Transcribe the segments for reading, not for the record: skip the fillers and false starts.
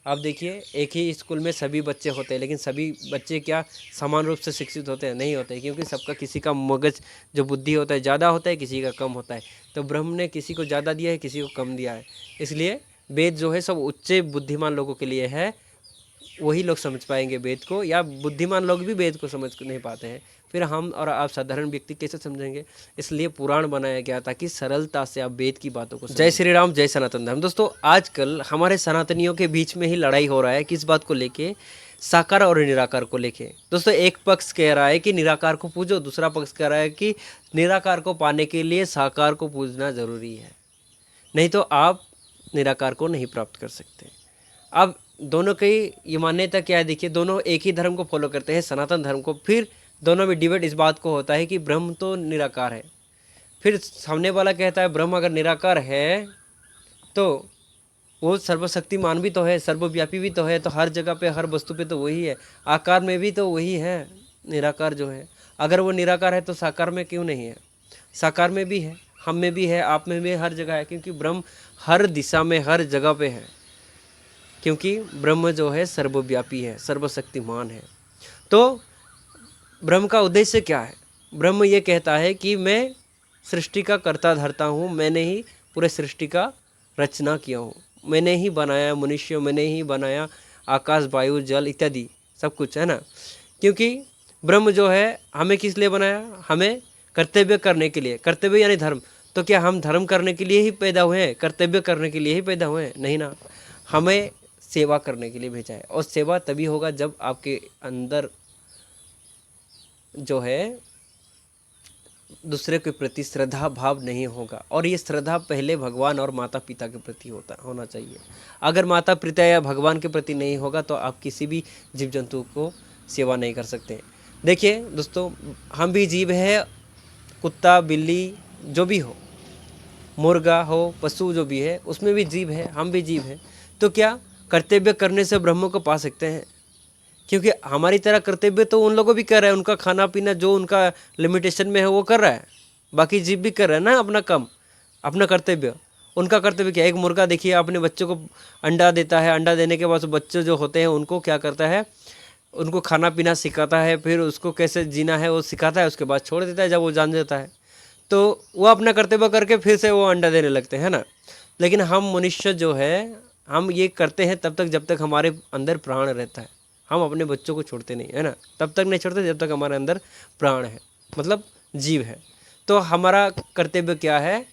आप देखिए एक ही स्कूल में सभी बच्चे होते हैं, लेकिन सभी बच्चे क्या समान रूप से शिक्षित होते हैं? नहीं होते, क्योंकि सबका किसी का मगज जो बुद्धि होता है ज़्यादा होता है, किसी का कम होता है। तो ब्रह्म ने किसी को ज़्यादा दिया है, किसी को कम दिया है। इसलिए वेद जो है सब उच्च बुद्धिमान लोगों के लिए है, वही लोग समझ पाएंगे वेद को, या बुद्धिमान लोग भी वेद को समझ नहीं पाते हैं। फिर हम और आप साधारण व्यक्ति कैसे समझेंगे? इसलिए पुराण बनाया गया ताकि सरलता से आप वेद की बातों को समझें। जय श्री राम, जय सनातन धर्म। दोस्तों आजकल हमारे सनातनियों के बीच में ही लड़ाई हो रहा है, किस बात को लेके? साकार और निराकार को लेके। दोस्तों एक पक्ष कह रहा है कि निराकार को पूजो, दूसरा पक्ष कह रहा है कि निराकार को पाने के लिए साकार को पूजना जरूरी है, नहीं तो आप निराकार को नहीं प्राप्त कर सकते। अब दोनों की ये मान्यता क्या है? देखिए दोनों एक ही धर्म को फॉलो करते हैं, सनातन धर्म को। फिर दोनों में डिबेट इस बात को होता है कि ब्रह्म तो निराकार है। फिर सामने वाला कहता है ब्रह्म अगर निराकार है तो वो सर्वशक्तिमान भी तो है, सर्वव्यापी भी तो है, तो हर जगह पे हर वस्तु पे तो वही है, आकार में भी तो वही है निराकार जो है। अगर वो निराकार है तो साकार में क्यों नहीं है? साकार में भी है, हम में भी है, आप में भी है, हर जगह है, क्योंकि ब्रह्म हर दिशा में हर जगह पे है, क्योंकि ब्रह्म जो है सर्वव्यापी है, सर्वशक्तिमान है। तो ब्रह्म का उद्देश्य क्या है? ब्रह्म ये कहता है कि मैं सृष्टि का कर्ता धर्ता हूँ, मैंने ही पूरे सृष्टि का रचना किया हूँ, मैंने ही बनाया मनुष्य, मैंने ही बनाया आकाश वायु जल इत्यादि सब कुछ, है ना। क्योंकि ब्रह्म जो है हमें किस लिए बनाया? हमें कर्तव्य करने के लिए। कर्तव्य यानी धर्म। तो क्या हम धर्म करने के लिए ही पैदा हुए हैं, कर्तव्य करने के लिए ही पैदा हुए हैं? नहीं ना, हमें सेवा करने के लिए भेजा है। और सेवा तभी होगा जब आपके अंदर जो है दूसरे के प्रति श्रद्धा भाव नहीं होगा। और ये श्रद्धा पहले भगवान और माता पिता के प्रति होना चाहिए। अगर माता पिता या भगवान के प्रति नहीं होगा तो आप किसी भी जीव जंतु को सेवा नहीं कर सकते। देखिए दोस्तों, हम भी जीव है, कुत्ता बिल्ली जो भी हो, मुर्गा हो, पशु जो भी है, उसमें भी जीव है, हम भी जीव हैं। तो क्या कर्तव्य करने से ब्रह्म को पा सकते हैं? क्योंकि हमारी तरह कर्तव्य तो उन लोगों भी कर रहे हैं, उनका खाना पीना जो उनका लिमिटेशन में है वो कर रहा है, बाकी जीव भी कर रहे हैं ना अपना काम, अपना कर्तव्य। उनका कर्तव्य क्या है? एक मुर्गा देखिए अपने बच्चों को अंडा देता है, अंडा देने के बाद बच्चे जो होते हैं उनको क्या करता है? उनको खाना पीना सिखाता है, फिर उसको कैसे जीना है वो सिखाता है, उसके बाद छोड़ देता है जब वो जान जाता है। तो वो अपना कर्तव्य करके फिर से वो अंडा देने लगते हैं ना। लेकिन हम मनुष्य जो है, हम ये करते हैं तब तक जब तक हमारे अंदर प्राण रहता है। हम अपने बच्चों को छोड़ते नहीं, है ना, तब तक नहीं छोड़ते जब तक हमारे अंदर प्राण है, मतलब जीव है। तो हमारा कर्तव्य क्या है?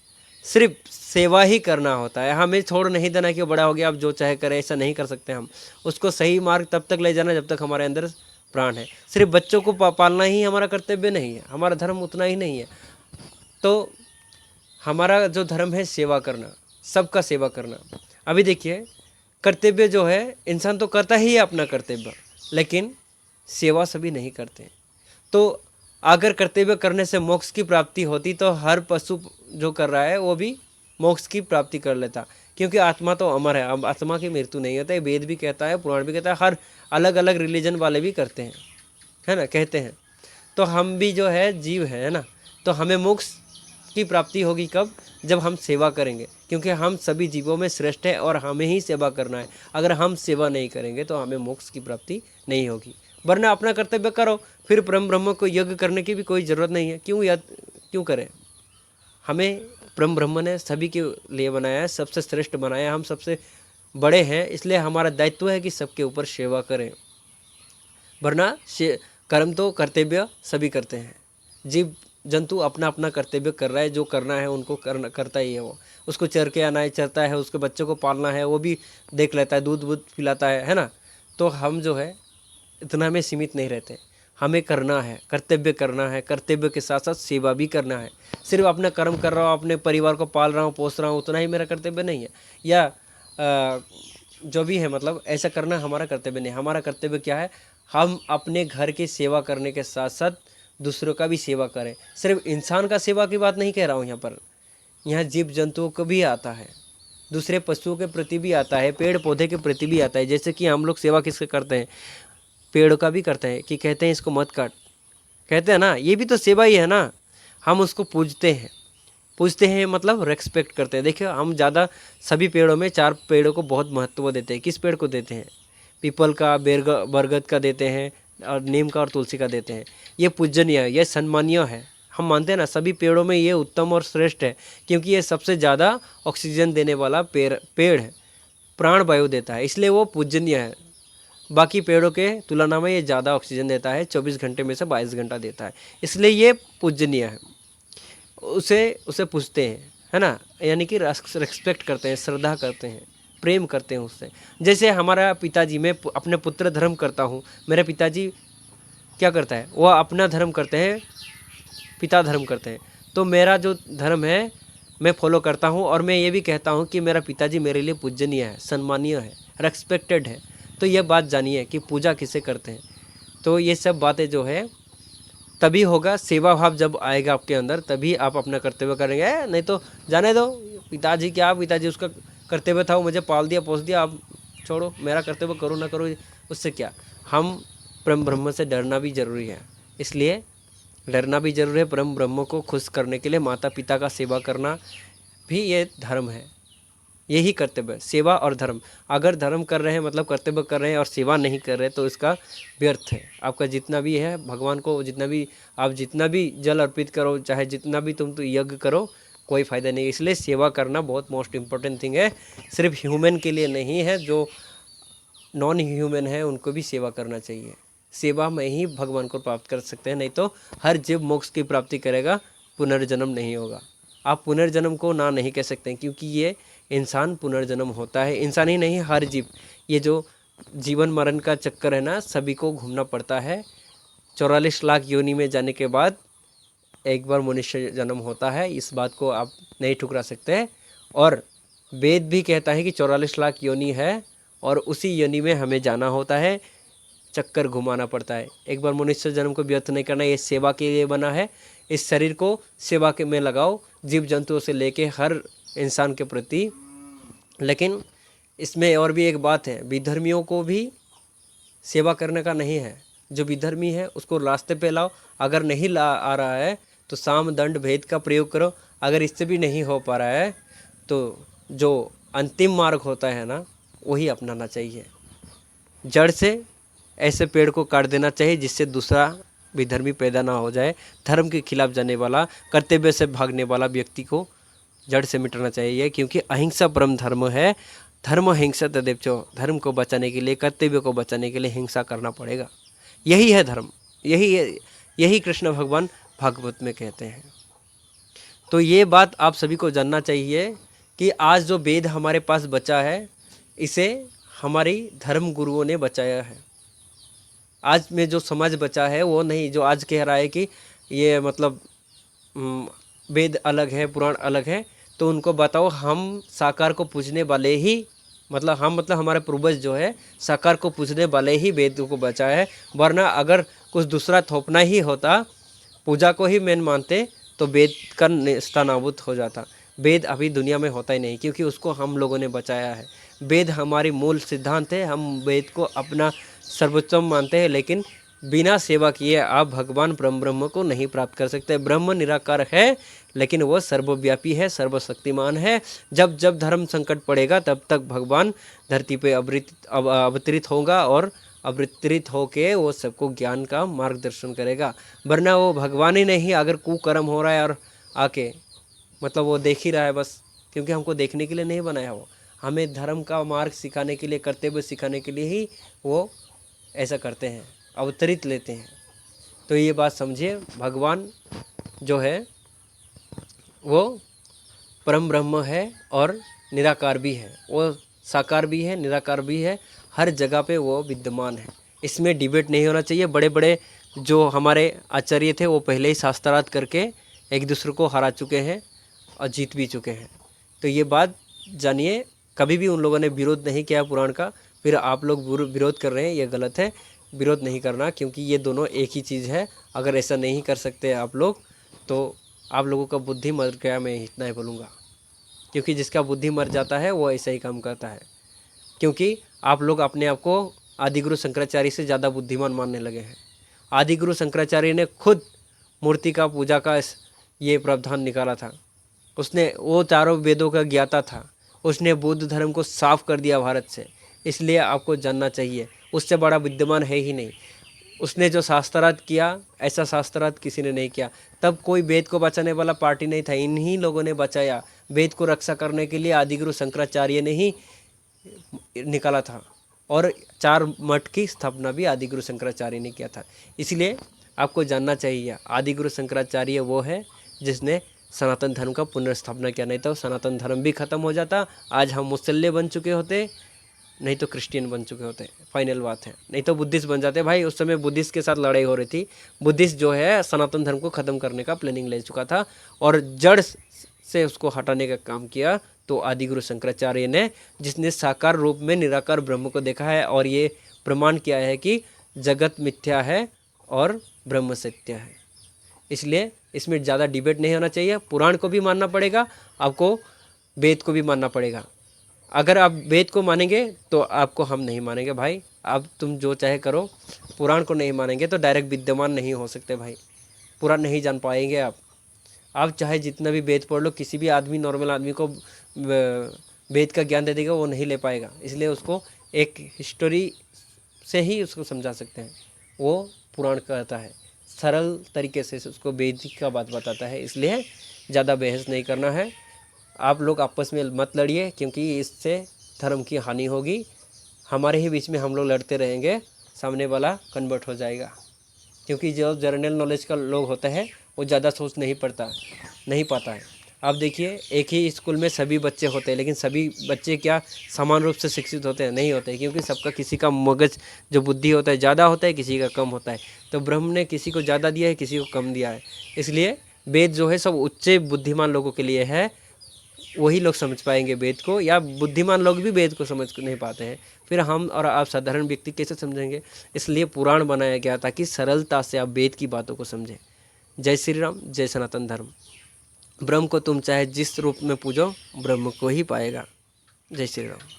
सिर्फ सेवा ही करना होता है। हमें छोड़ नहीं देना कि वो बड़ा हो गया अब जो चाहे करे, ऐसा नहीं कर सकते हम। उसको सही मार्ग तब तक ले जाना जब तक हमारे अंदर प्राण है। सिर्फ बच्चों को पालना ही हमारा कर्तव्य नहीं है, हमारा धर्म उतना ही नहीं है। तो हमारा जो धर्म है सेवा करना, सबका सेवा करना। अभी देखिए कर्तव्य जो है इंसान तो करता ही है अपना कर्तव्य, लेकिन सेवा सभी नहीं करते। तो अगर कर्तव्य करने से मोक्ष की प्राप्ति होती तो हर पशु जो कर रहा है वो भी मोक्ष की प्राप्ति कर लेता, क्योंकि आत्मा तो अमर है, अब आत्मा की मृत्यु नहीं होता है। वेद भी कहता है, पुराण भी कहता है, हर अलग अलग रिलीजन वाले भी करते हैं, है ना, कहते हैं। तो हम भी जो है जीव है ना, तो हमें मोक्ष की प्राप्ति होगी कब? जब हम सेवा करेंगे, क्योंकि हम सभी जीवों में श्रेष्ठ है और हमें ही सेवा करना है। अगर हम सेवा नहीं करेंगे तो हमें मोक्ष की प्राप्ति नहीं होगी। वरना अपना कर्तव्य करो, फिर परम ब्रह्म को यज्ञ करने की भी कोई ज़रूरत नहीं है। क्यों करें? हमें परम ब्रह्म ने सभी के लिए बनाया है, सबसे श्रेष्ठ बनाया है, हम सबसे बड़े हैं, इसलिए हमारा दायित्व है कि सबके ऊपर सेवा करें। वरना कर्म तो कर्तव्य सभी करते हैं। जीव जंतु अपना अपना कर्तव्य कर रहा है, जो करना है उनको करता ही है। वो उसको चर के आना है, चरता है, उसके बच्चों को पालना है वो भी देख लेता है, दूध वूध पिलाता है ना। तो हम जो है इतना में सीमित नहीं रहते, हमें करना है, कर्तव्य करना है, कर्तव्य के साथ साथ सेवा भी करना है। सिर्फ अपना कर्म कर रहा हूँ, अपने परिवार को पाल रहा हूँ, पोस रहा हूँ, उतना ही मेरा कर्तव्य नहीं है, या जो भी है, मतलब ऐसा करना हमारा कर्तव्य नहीं। हमारा कर्तव्य क्या है? हम अपने घर की सेवा करने के साथ साथ दूसरों का भी सेवा करें। सिर्फ इंसान का सेवा की बात नहीं कह रहा हूँ यहाँ पर, यहाँ जीव जंतुओं को भी आता है, दूसरे पशुओं के प्रति भी आता है, पेड़ पौधे के प्रति भी आता है। जैसे कि हम लोग सेवा किसके करते हैं? पेड़ का भी करते हैं, कि कहते हैं इसको मत काट, कहते हैं ना, ये भी तो सेवा ही है ना। हम उसको पूजते हैं, पूजते हैं मतलब रेस्पेक्ट करते हैं। देखिए हम ज़्यादा सभी पेड़ों में 4 पेड़ों को बहुत महत्व देते हैं। किस पेड़ को देते हैं? पीपल का, बरगद का देते हैं, और नीम का और तुलसी का देते हैं। ये पूजनीय है, ये सम्मानीय है। हम मानते हैं ना सभी पेड़ों में ये उत्तम और श्रेष्ठ है, क्योंकि ये सबसे ज़्यादा ऑक्सीजन देने वाला पेड़ है, प्राण वायु देता है, इसलिए वो पूजनीय है। बाकी पेड़ों के तुलना में ये ज़्यादा ऑक्सीजन देता है, 24 घंटे में से 22 घंटा देता है, इसलिए ये पूजनीय है। उसे उसे पूजते हैं, है ना, यानी कि रेस्पेक्ट करते हैं, श्रद्धा करते हैं, प्रेम करते हैं उससे। जैसे हमारा पिताजी, मैं अपने पुत्र धर्म करता हूँ, मेरे पिताजी क्या करता है, वह अपना धर्म करते हैं, पिता धर्म करते हैं। तो मेरा जो धर्म है मैं फॉलो करता हूँ, और मैं ये भी कहता हूँ कि मेरा पिताजी मेरे लिए पूजनीय है, सम्मानीय है, रेस्पेक्टेड है। तो यह बात जानिए कि पूजा किसे करते हैं। तो ये सब बातें जो है तभी होगा, सेवा भाव जब आएगा आपके अंदर, तभी आप अपना कर्तव्य करेंगे। नहीं तो जाने दो, पिताजी क्या, पिताजी उसका कर्तव्य था, वो मुझे पाल दिया, पोस दिया, आप छोड़ो, मेरा कर्तव्य करो ना करो, उससे क्या। हम परम ब्रह्म से डरना भी ज़रूरी है, इसलिए डरना भी जरूरी है। परम ब्रह्म को खुश करने के लिए माता पिता का सेवा करना भी ये धर्म है, यही कर्तव्य, सेवा और धर्म। अगर धर्म कर रहे हैं मतलब कर्तव्य कर रहे हैं और सेवा नहीं कर रहे तो इसका व्यर्थ है। आपका जितना भी है भगवान को, जितना भी जल अर्पित करो, चाहे जितना भी तुम तो यज्ञ करो, कोई फ़ायदा नहीं। इसलिए सेवा करना बहुत मोस्ट इम्पोर्टेंट थिंग है, सिर्फ ह्यूमन के लिए नहीं है, जो नॉन ह्यूमन है उनको भी सेवा करना चाहिए। सेवा में ही भगवान को प्राप्त कर सकते हैं, नहीं तो हर जीव मोक्ष की प्राप्ति करेगा, पुनर्जन्म नहीं होगा। आप पुनर्जन्म को ना नहीं कह सकते हैं, क्योंकि ये इंसान पुनर्जन्म होता है, इंसान ही नहीं हर जीव। ये जो जीवन मरण का चक्कर है ना, सभी को घूमना पड़ता है। 44 लाख योनि में जाने के बाद एक बार मनुष्य जन्म होता है, इस बात को आप नहीं ठुकरा सकते। और वेद भी कहता है कि 44 लाख योनि है, और उसी योनि में हमें जाना होता है, चक्कर घुमाना पड़ता है। एक बार मनुष्य जन्म को व्यर्थ नहीं करना, ये सेवा के लिए बना है। इस शरीर को सेवा के में लगाओ, जीव जंतुओं से लेके हर इंसान के प्रति। लेकिन इसमें और भी एक बात है, विधर्मियों को भी सेवा करने का नहीं है। जो विधर्मी है उसको रास्ते पे लाओ, अगर नहीं ला आ रहा है तो साम दंड भेद का प्रयोग करो। अगर इससे भी नहीं हो पा रहा है तो जो अंतिम मार्ग होता है ना, वही अपनाना चाहिए। जड़ से ऐसे पेड़ को काट देना चाहिए जिससे दूसरा विधर्मी पैदा ना हो जाए। धर्म के खिलाफ जाने वाला, कर्तव्य से भागने वाला व्यक्ति को जड़ से मिटाना चाहिए, क्योंकि अहिंसा परम धर्म है। धर्म हिंसा तदेव चो, धर्म को बचाने के लिए, कर्तव्य को बचाने के लिए हिंसा करना पड़ेगा। यही है धर्म, यही कृष्ण भगवान भागवत में कहते हैं। तो ये बात आप सभी को जानना चाहिए कि आज जो वेद हमारे पास बचा है, इसे हमारी धर्म गुरुओं ने बचाया है। आज में जो समाज बचा है वो नहीं, जो आज कह रहा है कि ये मतलब वेद अलग है, पुराण अलग है, तो उनको बताओ हम साकार को पूजने वाले ही, मतलब हमारे पूर्वज जो है साकार को पूजने वाले ही वेद को बचाया है। वरना अगर कुछ दूसरा थोपना ही होता, पूजा को ही मेन मानते, तो वेद का नेस्तनाबूद हो जाता। वेद अभी दुनिया में होता ही नहीं, क्योंकि उसको हम लोगों ने बचाया है। वेद हमारी मूल सिद्धांत है, हम वेद को अपना सर्वोत्तम मानते हैं। लेकिन बिना सेवा किए आप भगवान परम ब्रह्म को नहीं प्राप्त कर सकते। ब्रह्म निराकार है, लेकिन वो सर्वव्यापी है, सर्वशक्तिमान है। जब जब धर्म संकट पड़ेगा तब तक भगवान धरती पे अवतरित होगा, और अवतरित होके वो सबको ज्ञान का मार्गदर्शन करेगा। वरना वो भगवान ही नहीं, अगर कुकर्म हो रहा है और आके मतलब वो देख ही रहा है बस, क्योंकि हमको देखने के लिए नहीं बनाया, वो हमें धर्म का मार्ग सिखाने के लिए, कर्तव्य सिखाने के लिए ही वो ऐसा करते हैं, अवतरित लेते हैं। तो ये बात समझिए, भगवान जो है वो परम ब्रह्म है और निराकार भी है। वो साकार भी है, निराकार भी है, हर जगह पे वो विद्यमान है। इसमें डिबेट नहीं होना चाहिए। बड़े बड़े जो हमारे आचार्य थे वो पहले ही शास्त्रार्थ करके एक दूसरे को हरा चुके हैं और जीत भी चुके हैं। तो ये बात जानिए, कभी भी उन लोगों ने विरोध नहीं किया पुराण का, फिर आप लोग विरोध कर रहे हैं, ये गलत है। विरोध नहीं करना, क्योंकि ये दोनों एक ही चीज़ है। अगर ऐसा नहीं कर सकते आप लोग, तो आप लोगों का बुद्धि मर गया, मैं इतना ही बोलूँगा। क्योंकि जिसका बुद्धि मर जाता है वो ऐसा ही काम करता है। क्योंकि आप लोग अपने आप को आदिगुरु शंकराचार्य से ज़्यादा बुद्धिमान मानने लगे हैं। आदिगुरु शंकराचार्य ने खुद मूर्ति का पूजा का ये प्रावधान निकाला था, उसने वो चारों वेदों का ज्ञाता था, उसने बौद्ध धर्म को साफ कर दिया भारत से। इसलिए आपको जानना चाहिए, उससे बड़ा विद्यमान है ही नहीं। उसने जो शास्त्रार्थ किया, ऐसा शास्त्रार्थ किसी ने नहीं किया। तब कोई वेद को बचाने वाला पार्टी नहीं था, इन्हीं लोगों ने बचाया। वेद को रक्षा करने के लिए आदिगुरु शंकराचार्य ने ही निकाला था, और 4 मठ की स्थापना भी आदिगुरु शंकराचार्य ने किया था। इसलिए आपको जानना चाहिए, आदिगुरु शंकराचार्य वो है जिसने सनातन धर्म का पुनर्स्थापना किया। नहीं तो सनातन धर्म भी खत्म हो जाता, आज हम मुसल्ले बन चुके होते, नहीं तो क्रिश्चियन बन चुके होते। फाइनल बात है, नहीं तो बुद्धिस्ट बन जाते। भाई उस समय बुद्धिस्ट के साथ लड़ाई हो रही थी। बुद्धिस्ट जो है सनातन धर्म को ख़त्म करने का प्लानिंग ले चुका था, और जड़ से उसको हटाने का काम किया तो आदिगुरु शंकराचार्य ने, जिसने साकार रूप में निराकार ब्रह्म को देखा है, और ये प्रमाण किया है कि जगत मिथ्या है और ब्रह्म सत्य है। इसलिए इसमें ज़्यादा डिबेट नहीं होना चाहिए। पुराण को भी मानना पड़ेगा आपको, वेद को भी मानना पड़ेगा। अगर आप वेद को मानेंगे तो आपको हम नहीं मानेंगे भाई। अब तुम जो चाहे करो, पुराण को नहीं मानेंगे तो डायरेक्ट विद्यमान नहीं हो सकते भाई, पुराण नहीं जान पाएंगे आप चाहे जितना भी वेद पढ़ लो, किसी भी आदमी, नॉर्मल आदमी को वेद का ज्ञान दे देगा, वो नहीं ले पाएगा। इसलिए उसको एक हिस्टोरी से ही उसको समझा सकते हैं। वो पुराण कहता है, सरल तरीके से उसको वेद का बात बताता है। इसलिए ज़्यादा बहस नहीं करना है। आप लोग आपस में मत लड़िए, क्योंकि इससे धर्म की हानि होगी। हमारे ही बीच में हम लोग लड़ते रहेंगे, सामने वाला कन्वर्ट हो जाएगा। क्योंकि जो जनरल नॉलेज का लोग होता है वो ज़्यादा सोच नहीं पाता है। आप देखिए, एक ही स्कूल में सभी बच्चे होते हैं, लेकिन सभी बच्चे क्या समान रूप से शिक्षित होते हैं? नहीं होते, क्योंकि सबका, किसी का मगज जो बुद्धि होता है ज़्यादा होता है, किसी का कम होता है। तो ब्रह्म ने किसी को ज़्यादा दिया है, किसी को कम दिया है। इसलिए वेद जो है सब उच्च बुद्धिमान लोगों के लिए है, वही लोग समझ पाएंगे वेद को, या बुद्धिमान लोग भी वेद को समझ नहीं पाते हैं। फिर हम और आप साधारण व्यक्ति कैसे समझेंगे? इसलिए पुराण बनाया गया ताकि सरलता से आप वेद की बातों को समझें। जय श्री राम, जय सनातन धर्म। ब्रह्म को तुम चाहे जिस रूप में पूजो, ब्रह्म को ही पाएगा। जय श्री राम।